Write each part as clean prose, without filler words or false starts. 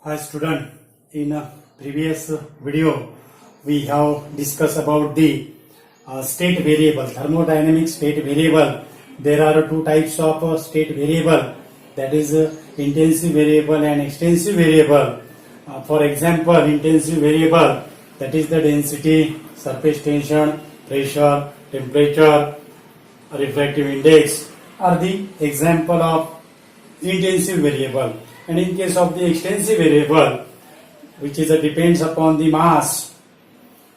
Hi student, in a previous video we have discussed about the state variable, thermodynamic state variable. There are two types of state variable, that is intensive variable and extensive variable. For example, intensive variable, that is the density, surface tension, pressure, temperature, refractive index are the example of intensive variable. And in case of the extensive variable, which is depends upon the mass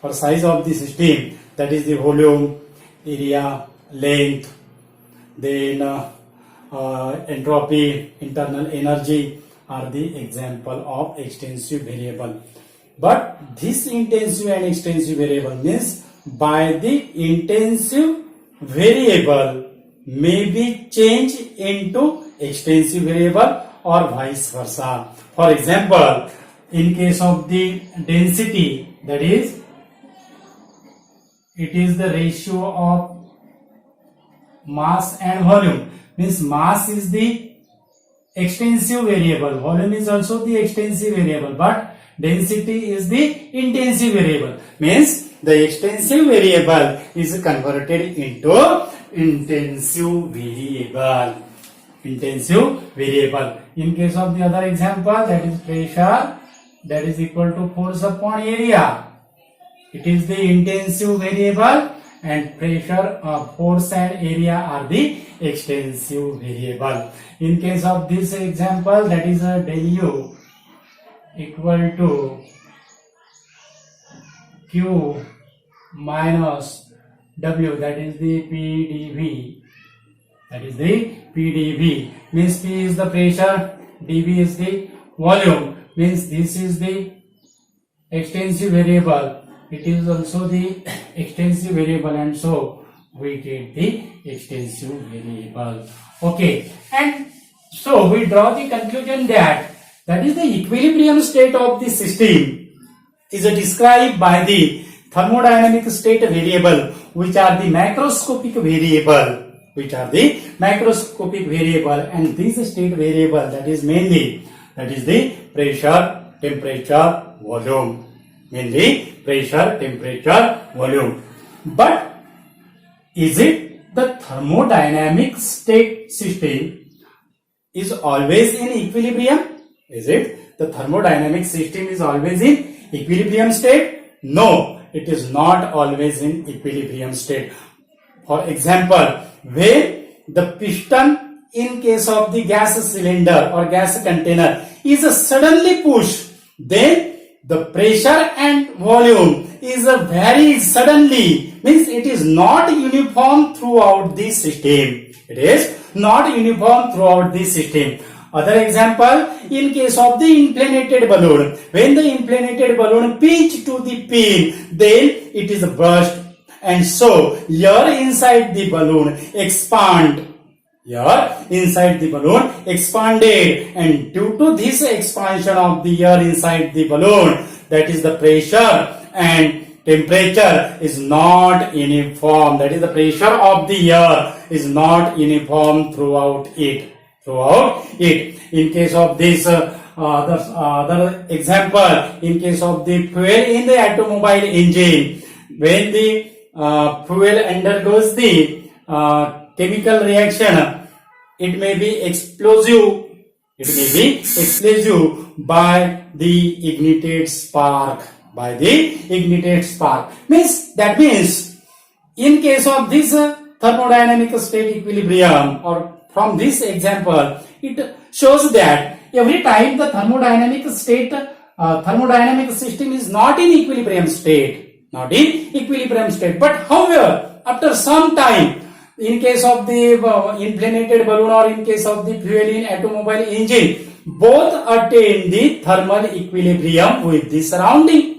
or size of the system, that is the volume, area, length, then entropy, internal energy are the example of extensive variable. But this intensive and extensive variable means by the intensive variable may be changed into extensive variable or vice versa. For example, in case of the density, that is, it is the ratio of mass and volume. Means mass is the extensive variable, volume is also the extensive variable, but density is the intensive variable. Means the extensive variable is converted into intensive variable. Intensive variable. In case of the other example, that is pressure, that is equal to force upon area. It is the intensive variable, and pressure, force and area are the extensive variable. In case of this example, that is a del U equal to Q minus W, that is the PdV. That is the PdV. Means P is the pressure, dV is the volume. Means this is the extensive variable. It is also the extensive variable, and so we get the extensive variable. Okay, and so we draw the conclusion that is the equilibrium state of the system is described by the thermodynamic state variable, which are the macroscopic variable. And this state variable, that is mainly, that is the pressure, temperature, volume. Mainly pressure, temperature, volume. But is it the thermodynamic state system is always in equilibrium? Is it the thermodynamic system is always in equilibrium state? No, it is not always in equilibrium state. For example, when the piston in case of the gas cylinder or gas container is suddenly pushed, then the pressure and volume is very suddenly, means it is not uniform throughout the system. It is not uniform throughout the system. Other example, in case of the inflated balloon, when the inflated balloon pitch to the pin, then it is burst, and so air inside the balloon expand. Air inside the balloon expanded, and due to this expansion of the air inside the balloon, that is the pressure and temperature is not uniform. That is the pressure of the air is not uniform throughout it. In case of this other example, in case of the fuel in the automobile engine, when the fuel undergoes the chemical reaction, it may be explosive. By the ignited spark. Means that means in case of this thermodynamic state equilibrium, or from this example, it shows that every time the thermodynamic system is not in equilibrium state. But however, after some time, in case of the inflated balloon or in case of the fuel in automobile engine, both attain the thermal equilibrium with the surrounding.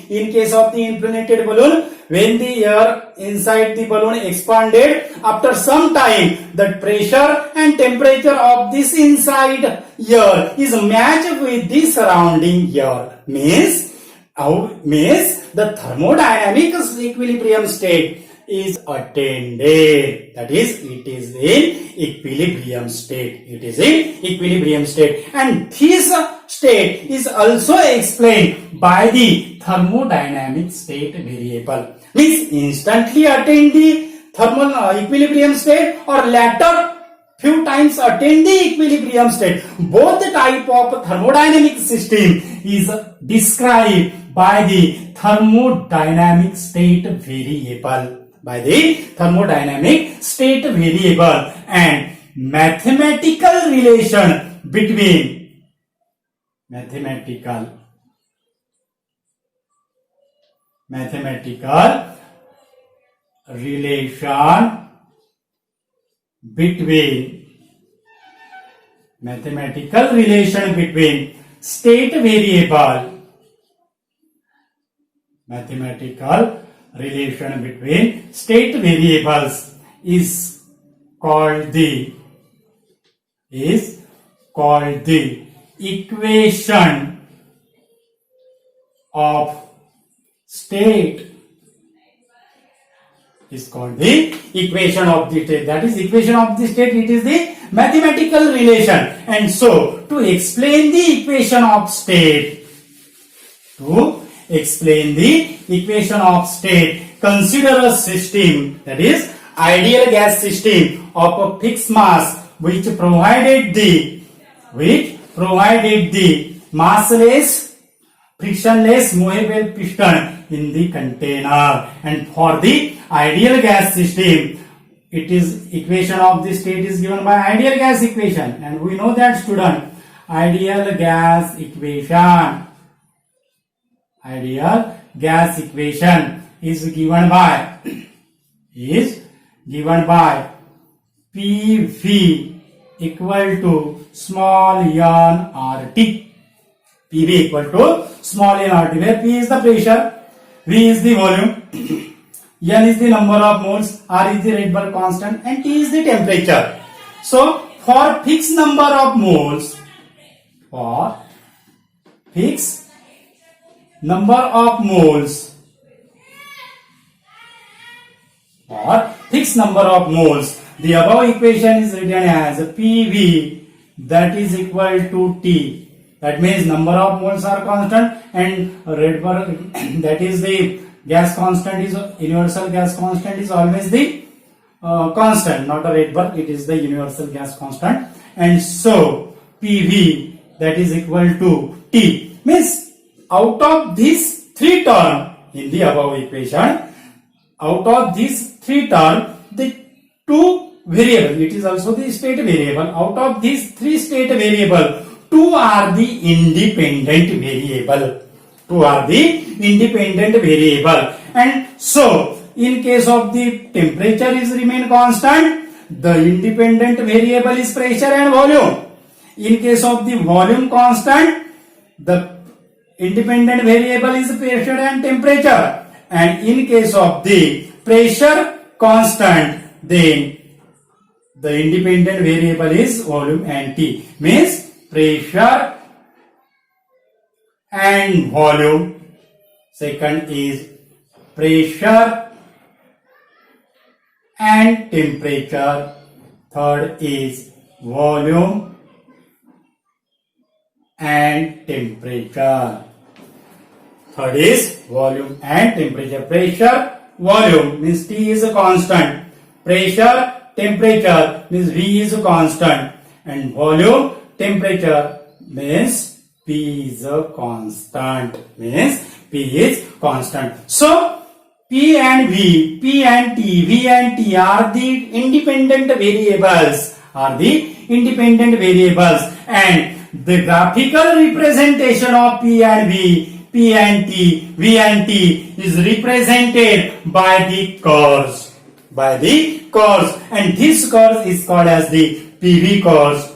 In case of the inflated balloon, when the air inside the balloon expanded, after some time, the pressure and temperature of this inside air is matched with the surrounding air. Means the thermodynamic equilibrium state is attended. That is, it is in equilibrium state. It is in equilibrium state. And this state is also explained by the thermodynamic state variable. Means instantly attain the thermal equilibrium state or later few times attain the equilibrium state. Both the type of thermodynamic system is described by the thermodynamic state variable. By the thermodynamic state variable, and mathematical relation between mathematical relation between state variable, mathematical relation between state variables is called the equation of state. Is called the equation of the state. That is, equation of the state, it is the mathematical relation. And so, to explain the equation of state, consider a system, that is ideal gas system of a fixed mass which provided the massless, frictionless movable piston in the container. And for the ideal gas system, it is equation of the state is given by ideal gas equation, and we know that, student, ideal gas equation is given by PV equal to small n RT. PV equal to small n RT, where P is the pressure, V is the volume, N is the number of moles, R is the Rydberg constant, and T is the temperature. So, for fixed number of moles, the above equation is written as PV, that is equal to T. That means number of moles are constant, and Rydberg, that is the gas constant, is universal gas constant, is always the constant, not a Rydberg, it is the universal gas constant. And so PV, that is equal to T. Means out of these three terms in the above equation, the two variable, it is also the state variable. Out of these three state variable, two are the independent variable. And so, in case of the temperature is remain constant, the independent variable is pressure and volume. In case of the volume constant, the independent variable is pressure and temperature. And in case of the pressure constant, then the independent variable is volume and T. Means pressure and volume. Second is pressure and temperature. Third is volume and temperature. Pressure, volume means T is a constant. Pressure, temperature means V is a constant. And volume, temperature means P is a constant. So, P and V, P and T, V and T are the independent variables. And the graphical representation of P and V, P and T, V and T is represented by the curves. And this curve is called as the PV curves,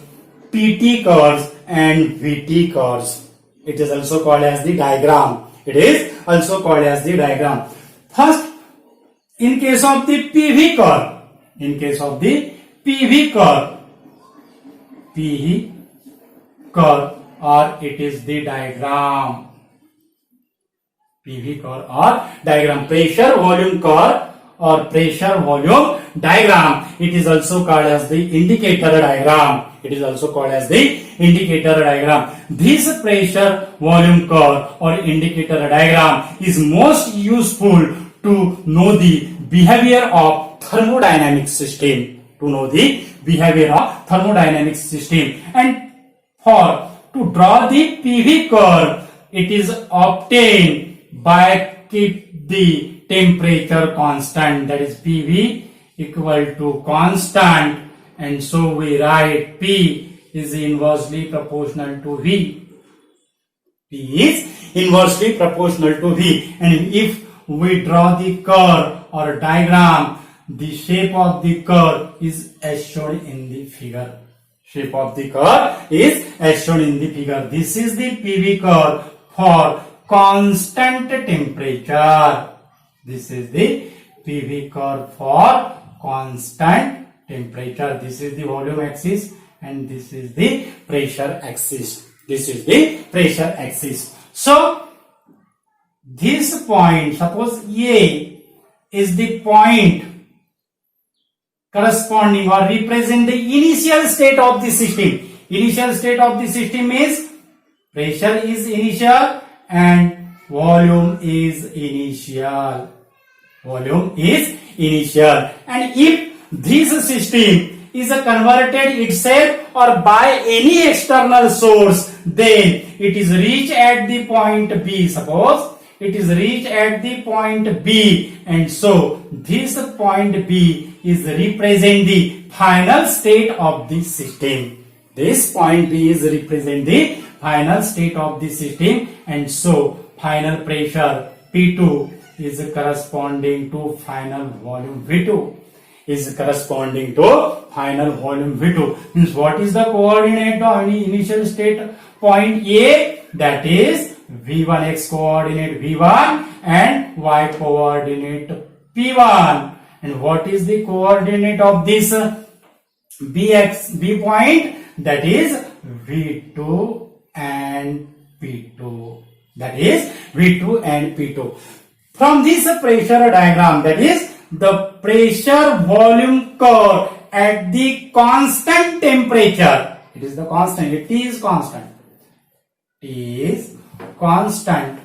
PT curves, and VT curves. It is also called as the diagram. First, in case of the PV curve, or it is the diagram. PV curve or diagram. Pressure volume curve or pressure volume diagram. It is also called as the indicator diagram. It is also called as the indicator diagram. This pressure volume curve or indicator diagram is most useful to know the behavior of thermodynamic system. To know the behavior of thermodynamic system. And for to draw the PV curve, it is obtained by keep the temperature constant, that is PV equal to constant, and so we write P is inversely proportional to V. P is inversely proportional to V, and if we draw the curve or diagram, the shape of the curve is as shown in the figure. Shape of the curve is as shown in the figure. This is the PV curve for constant temperature. This is the PV curve for constant temperature. This is the volume axis and this is the pressure axis. This is the pressure axis. So, this point, suppose A is the point corresponding or represent the initial state of the system. Initial state of the system is pressure is initial and volume is initial. Volume is initial. And if this system is converted itself or by any external source, then it is reached at the point B. Suppose it is reached at the point B, and so this point B is represent the final state of the system. This point B is represent the final state of the system, and so final pressure P2 is corresponding to final volume V2. Is corresponding to final volume V2. Means what is the coordinate of any initial state point A? That is V1, x coordinate V1 and y coordinate P1. And what is the coordinate of this B point? That is V2 and P2. That is V2 and P2. From this pressure diagram, that is the pressure volume curve at the constant temperature. It is the constant. T is constant. T is constant.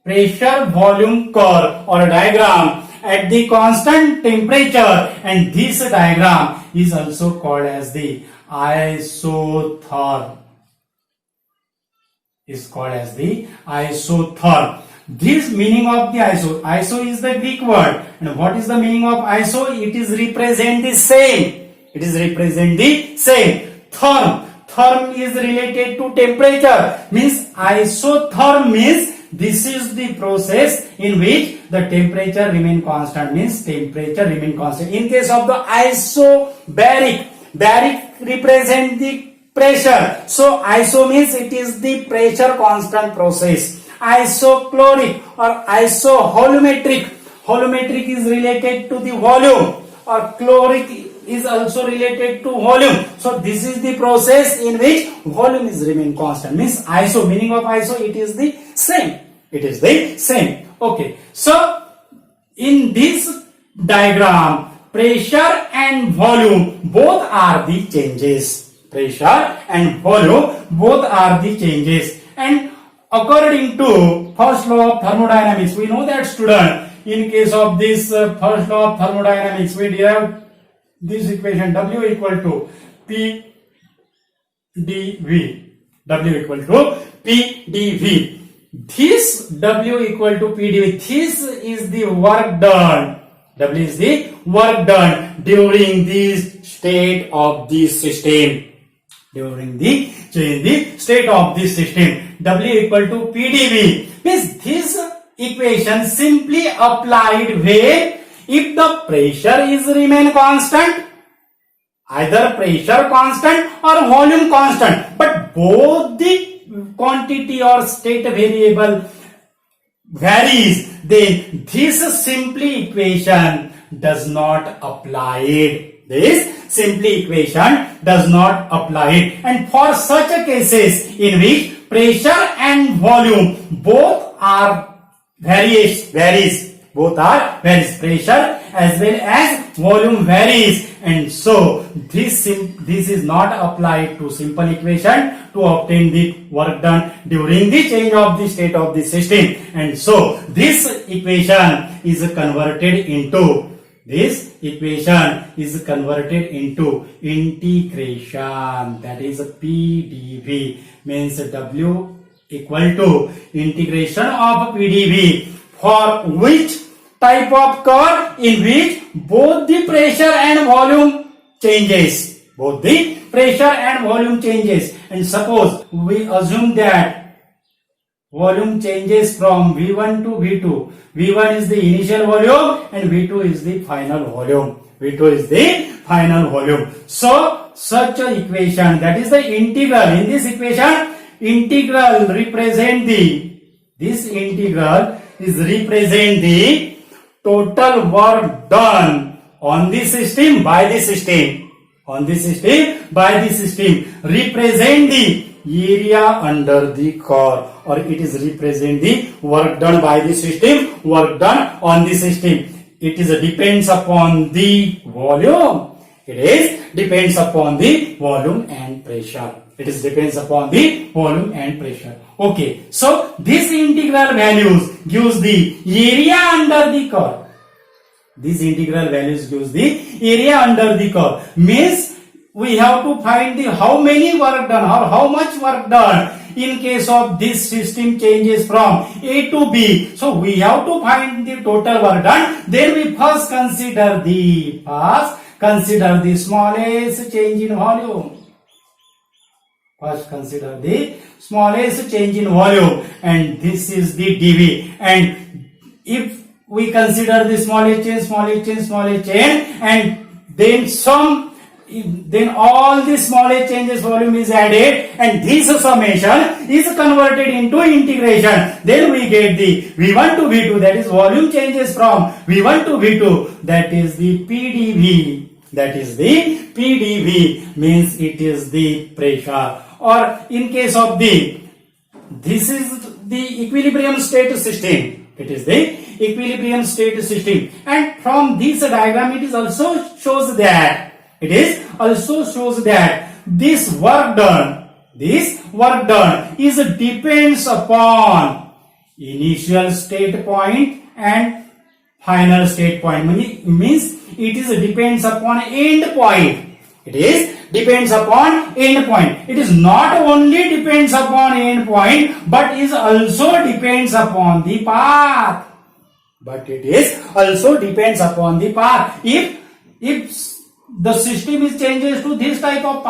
Pressure volume curve or diagram at the constant temperature, and this diagram is also called as the isotherm. Is called as the isotherm. This meaning of the iso is the Greek word, and what is the meaning of iso? It is represent the same. It is represent the same. Therm is related to temperature. Means isotherm means this is the process in which the temperature remain constant. Means temperature remain constant. In case of the isobaric, baric represent the pressure. So iso means it is the pressure constant process. Isochloric or isoholometric. Holometric is related to the volume, or chloric is also related to volume. So this is the process in which volume is remain constant. Means iso, meaning of iso, it is the same. It is the same. Okay. So in this diagram, pressure and volume both are the changes. Pressure and volume both are the changes. And according to first law of thermodynamics, we know that, student, in case of this first law of thermodynamics, we derive this equation W equal to P dV. W equal to P dV. This W equal to P dV, this is the work done. W is the work done during this state of the system. During the state of this system. W equal to P dV. Means this equation simply applied when if the pressure is remain constant, either pressure constant or volume constant, but both the quantity or state variable varies, then this simply equation does not apply it. This simply equation does not apply it. And for such cases in which pressure and volume both are varies, both are varies, pressure as well as volume varies, and so this is not applied to simple equation to obtain the work done during the change of the state of the system, and so this equation is converted into integration, that is PdV, means W equal to integration of PdV for which type of curve? In which both the pressure and volume changes. And suppose we assume that volume changes from V1 to V2. V1 is the initial volume and V2 is the final volume. So such a equation, that is the integral. In this equation, integral represent the total work done on the system by the system, represent the area under the curve, or it is represent the work done by the system, work done on the system. It is depends upon the volume. And pressure. Okay, so this integral values gives the area under the curve. Means we have to find the how many work done or how much work done in case of this system changes from A to B. So we have to find the total work done. Then we first consider the smallest change in volume. And this is the dV. And if we consider the smallest change, and then all the smallest changes volume is added, and this summation is converted into integration. Then we get the V1 to V2, that is volume changes from V1 to V2, that is the PdV. Means it is the pressure. Or in case of this is the equilibrium state system. And from this diagram it also shows that this work done is depends upon initial state point and final state point. Means it is depends upon end point. It is not only depends upon end point, but is also depends upon the path. If the system is changes to this type of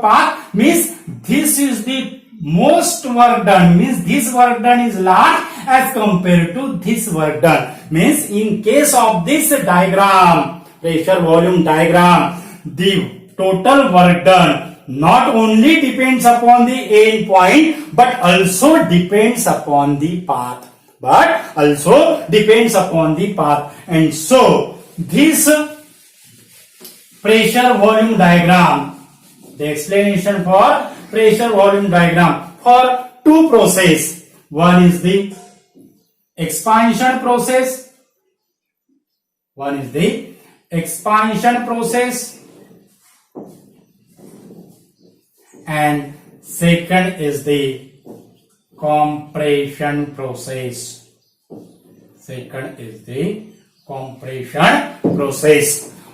path, means this is the most work done, means this work done is large as compared to this work done. Means in case of this diagram, pressure volume diagram, the total work done not only depends upon the end point, but also depends upon the path. And so this pressure volume diagram, the explanation for pressure volume diagram for two process. One is the expansion process. And second is the compression process.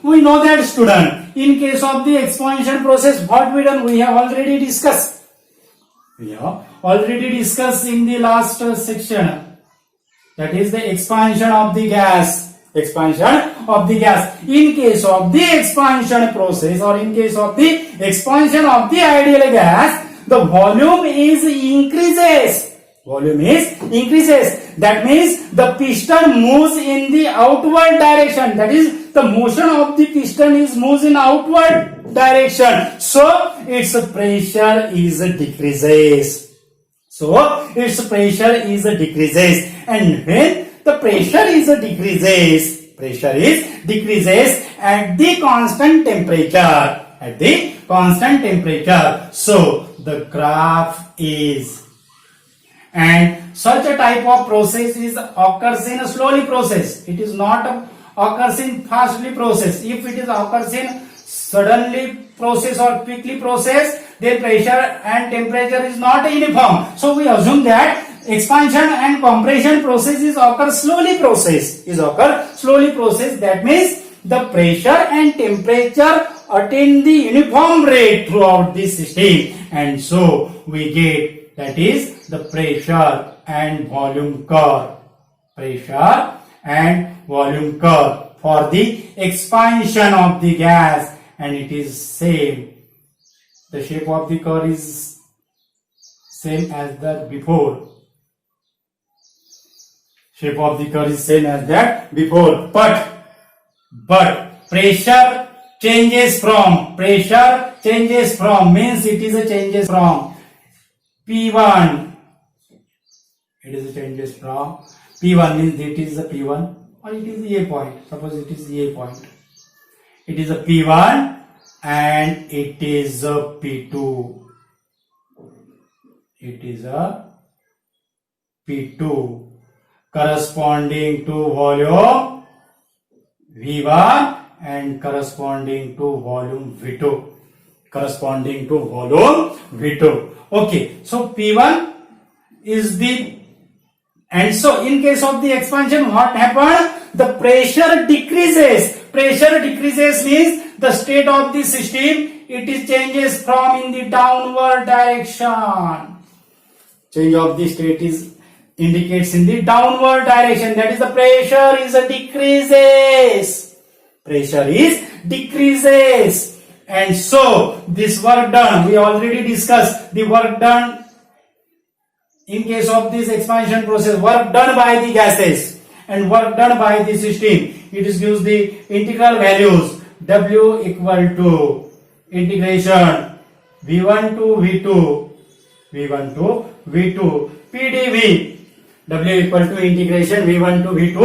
We know that, student, in case of the expansion process, what we done, we have already discussed. In the last section. That is the expansion of the gas. In case of the expansion process, or in case of the expansion of the ideal gas, the volume is increases. That means the piston moves in the outward direction. That is, the motion of the piston is moves in outward direction. So its pressure is decreases. And when the pressure is decreases at the constant temperature. So the graph is and such a type of process is occurs in a slowly process. It is not occurs in fastly process. If it is occurs in suddenly process or quickly process, then pressure and temperature is not uniform. So we assume that expansion and compression process is occur slowly process. That means the pressure and temperature attain the uniform rate throughout the system, and so we get that is the pressure and volume curve. Pressure and volume curve for the expansion of the gas, and it is same. The shape of the curve is same as the before. Shape of the curve is same as that before, but pressure changes from means it is a changes from P1. It is a changes from P1 means it is a P1 or it is A point. Suppose it is A point. It is a P1 and it is a P2. It is a P2 corresponding to volume V1 and corresponding to volume V2. Okay, so P1 is the, and so in case of the expansion, what happened? The pressure decreases. Pressure decreases means the state of the system, it is changes from in the downward direction. Change of the state is indicates in the downward direction. That is the pressure is a decreases. And so this work done, we already discussed the work done in case of this expansion process, work done by the gases and work done by the system. It is gives the integral values. W equal to integration V1 to V2 PdV. W equal to integration V1 to V2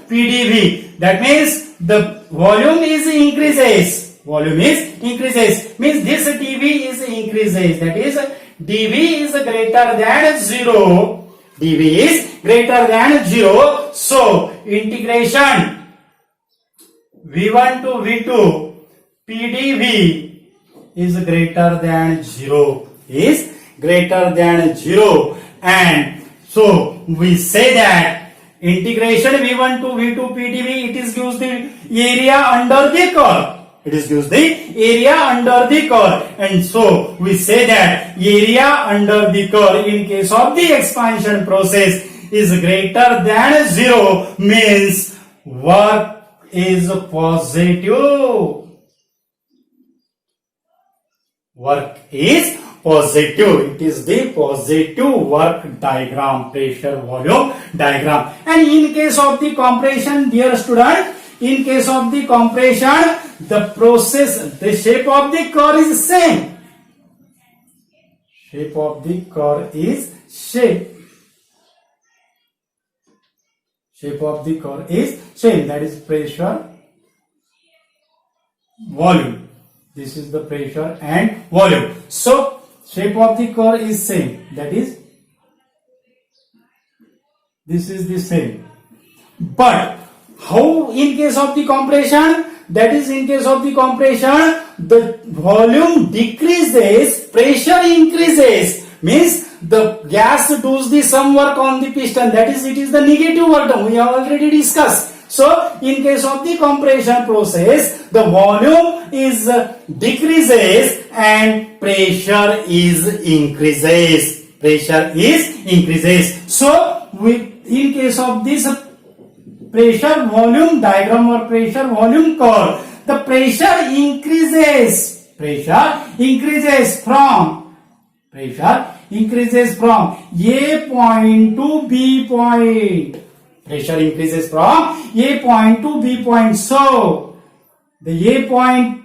PdV. That means the volume is increases. Means this dV is increases. That is dV is greater than 0. So integration V1 to V2 PdV is greater than 0. And so we say that integration V1 to V2 PdV, it is gives the area under the curve. And so we say that area under the curve in case of the expansion process is greater than 0 means work is positive. It is the positive work diagram, pressure volume diagram. And in case of the compression, dear student, in case of the compression, the process, the shape of the curve is same. Shape of the curve is same. That is pressure, volume. This is the pressure and volume. So shape of the curve is same. That is, this is the same. But how in case of the compression? That is, in case of the compression, the volume decreases, pressure increases. Means the gas does the some work on the piston. That is, it is the negative work done. We have already discussed. So in case of the compression process, the volume is decreases and pressure is increases. So in case of this pressure volume diagram or pressure volume curve, the pressure increases from A point to B point. Pressure increases from A point to B point. So the A point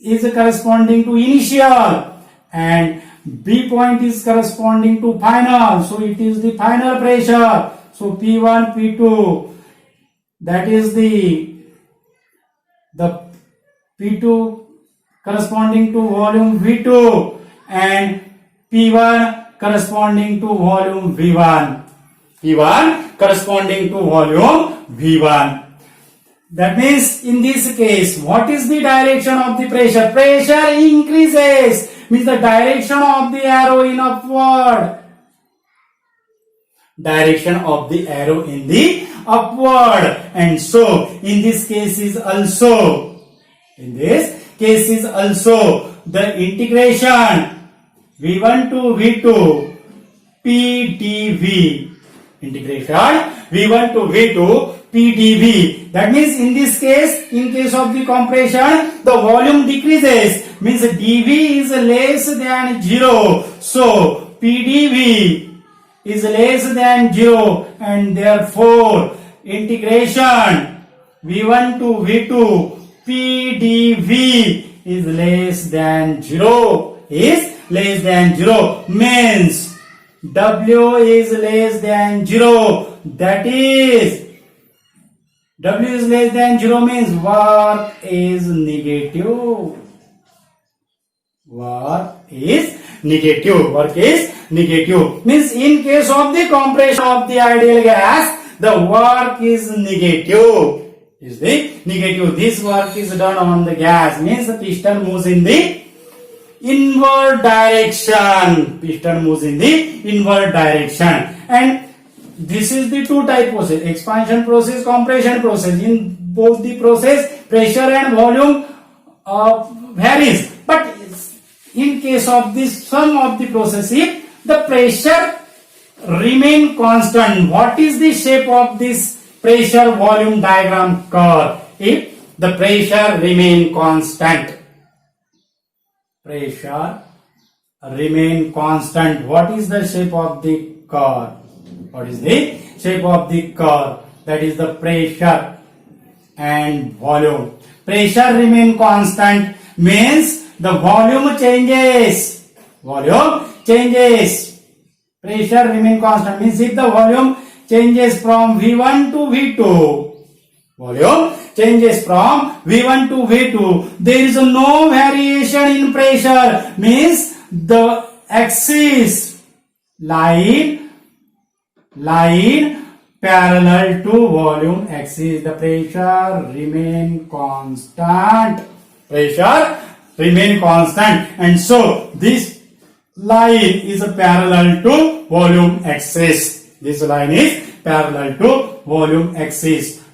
is corresponding to initial and B point is corresponding to final. So it is the final pressure. So P1, P2, that is the P2 corresponding to volume V2 and P1 corresponding to volume V1. P1 corresponding to volume V1. That means in this case, what is the direction of the pressure? Pressure increases, means the direction of the arrow in upward. Direction of the arrow in the upward. And so, in this case is also, the integration V1 to V2 PdV. Integration V1 to V2 PdV. That means in this case, in case of the compression, the volume decreases, means dV is less than 0. So PdV is less than 0, and therefore integration V1 to V2 PdV is less than 0. Means W is less than 0. That is, W is less than 0 means work is negative. Work is negative. Means in case of the compression of the ideal gas, the work is negative. This work is done on the gas, means the piston moves in the inward direction. And this is the two type process: expansion process, compression process. In both the process, pressure and volume varies. But in case of this, some of the processes, the pressure remain constant. What is the shape of this pressure volume diagram curve? If the pressure remain constant, what is the shape of the curve? That is the pressure and volume. Pressure remain constant means the volume changes. Pressure remain constant means if the volume changes from V1 to V2, there is no variation in pressure, means the axis line parallel to volume axis, the pressure remain constant. And so this line is parallel to volume axis.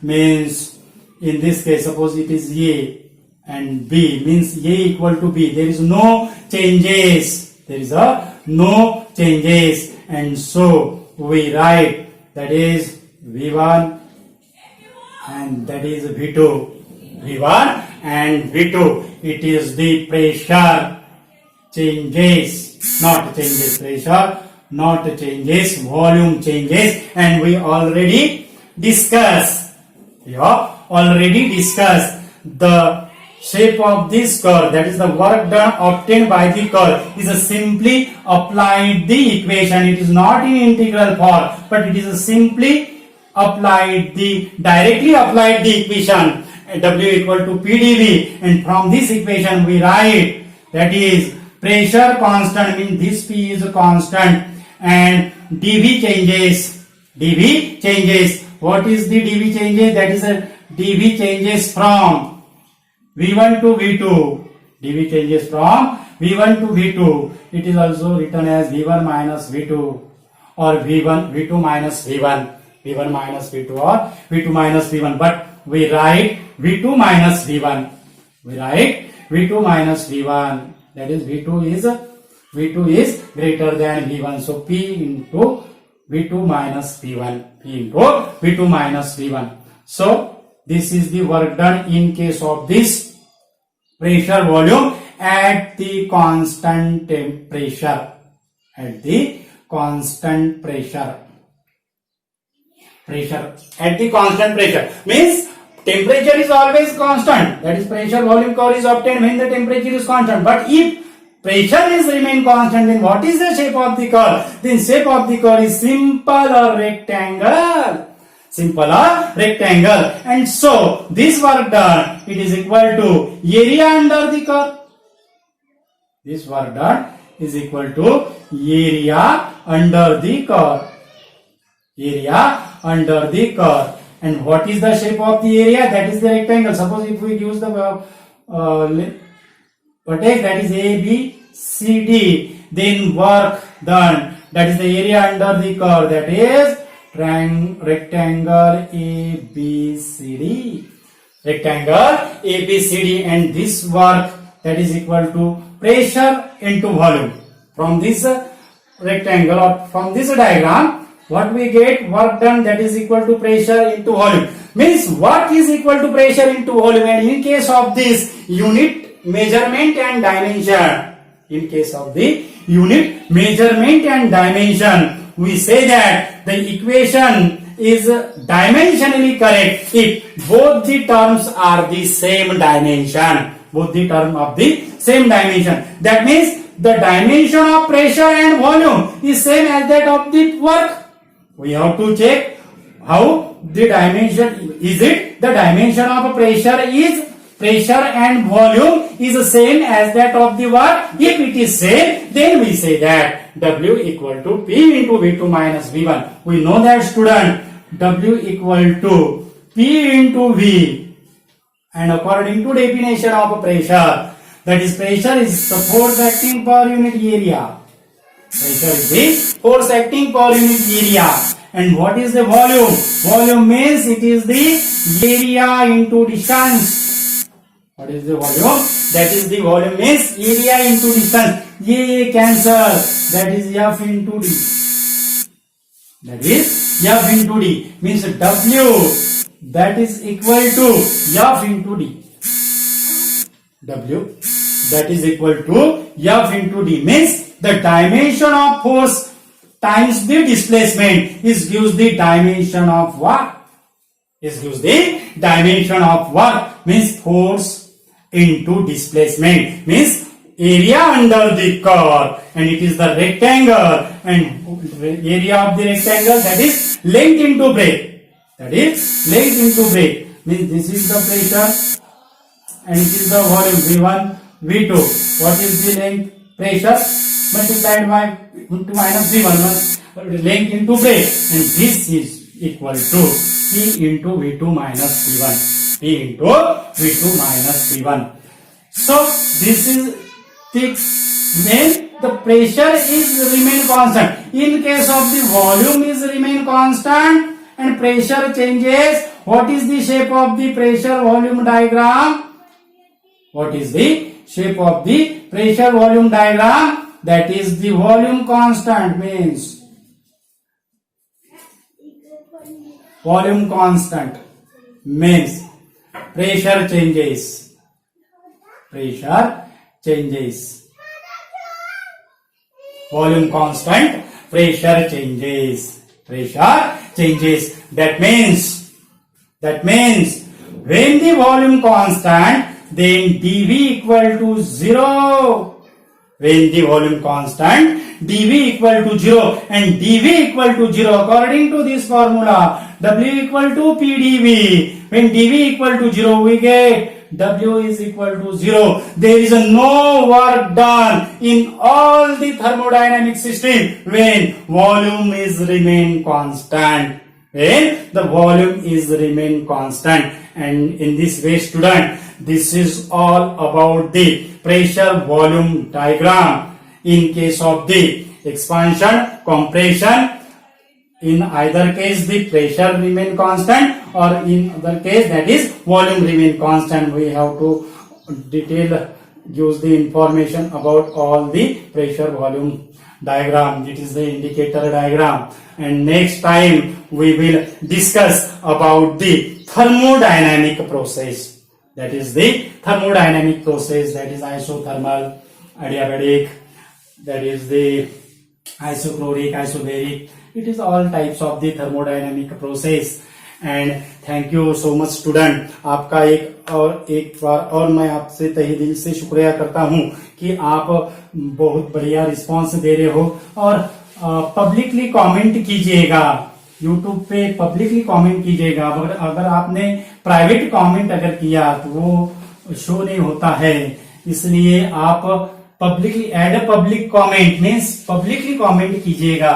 Means in this case, suppose it is A and B, means A equal to B. There is no changes. And so we write that is V1 and that is V2. It is the pressure changes, not changes pressure, not changes, volume changes. And we already discussed the shape of this curve, that is the work done obtained by the curve, is simply applied the equation. It is not in integral form, but it is simply directly applied the equation W equal to PdV, and from this equation we write that is pressure constant, means this P is constant and dV changes. What is the dV changes? That is a dV changes from V1 to V2. It is also written as V1 minus V2 or V2 minus V1. V1 minus V2 or V2 minus V1. But we write V2 minus V1. That is V2 is greater than V1. So P into V2 minus V1. So this is the work done in case of this pressure volume at the constant temperature. Pressure at the constant pressure means temperature is always constant. That is pressure volume curve is obtained when the temperature is constant. But if pressure is remain constant, then what is the shape of the curve? Then shape of the curve is simple or rectangle. And so this work done, it is equal to area under the curve. is equal to area under the curve. Area under the curve. And what is the shape of the area? That is the rectangle. Suppose if we use the vertex, that is A, B, C, D, then work done. That is the area under the curve. That is rectangle A, B, C, D. Rectangle A, B, C, D, and this work, that is equal to pressure into volume. From this rectangle or from this diagram, what we get? Work done, that is equal to pressure into volume. Means work is equal to pressure into volume, and in case of this unit measurement and dimension, in case of the unit measurement and dimension, we say that the equation is dimensionally correct if both the terms are the same dimension. Both the term of the same dimension. That means the dimension of pressure and volume is same as that of the work. We have to check how the dimension is it. The dimension of pressure and volume is the same as that of the work. If it is same, then we say that W equal to P into V2 minus V1. We know that, student, W equal to P into V. And according to definition of pressure, that is pressure is the force acting per unit area. Pressure is the force acting per unit area. And what is the volume? Volume means it is the area into distance. What is the volume? That is the volume means area into distance. A cancel. That is F into D. That is F into D. Means W. That is equal to F into D. W. That is equal to F into D. Means the dimension of force times the displacement is gives the dimension of what? Is gives the dimension of what? Means force into displacement. Means area under the curve, and it is the rectangle, and area of the rectangle, that is length into breadth. That is length into breadth. Means this is the pressure and it is the volume V1, V2. What is the length? Pressure multiplied by into minus V1, length into breadth, and this is equal to P into V2 minus V1. P into V2 minus V1. So this is the when the pressure is remain constant. In case of the volume is remain constant and pressure changes, what is the shape of the pressure volume diagram? What is the shape of the pressure volume diagram? That is the volume constant. Means volume constant means pressure changes. Pressure changes. Volume constant, pressure changes. Pressure changes. That means when the volume constant, then dV equal to 0. When the volume constant, dV equal to 0, and dV equal to 0 according to this formula, W equal to PdV. When dV equal to 0, we get W is equal to 0. There is no work done in all the thermodynamic system when volume is remain constant. When the volume is remain constant. And in this way, student, this is all about the pressure volume diagram. In case of the expansion, compression, in either case the pressure remain constant, or in other case that is volume remain constant. We have to use the information about all the pressure volume diagram. It is the indicator diagram. And next time we will discuss about the thermodynamic process. That is the thermodynamic process, that is isothermal, adiabatic, that is the isochloric, isobaric. It is all types of the thermodynamic process. And thank you so much student. आपका एक बार और मैं आपसे तहे दिल से शुक्रिया करता हूँ कि आप बहुत बढ़िया रिस्पांस दे रहे हो, और पब्लिकली कमेंट कीजिएगा. यूट्यूब पे पब्लिकली कमेंट कीजिएगा. अगर आपने प्राइवेट कमेंट अगर किया तो वो शो नहीं होता है. इसलिए आप publicly add a public comment means publicly comment कीजिएगा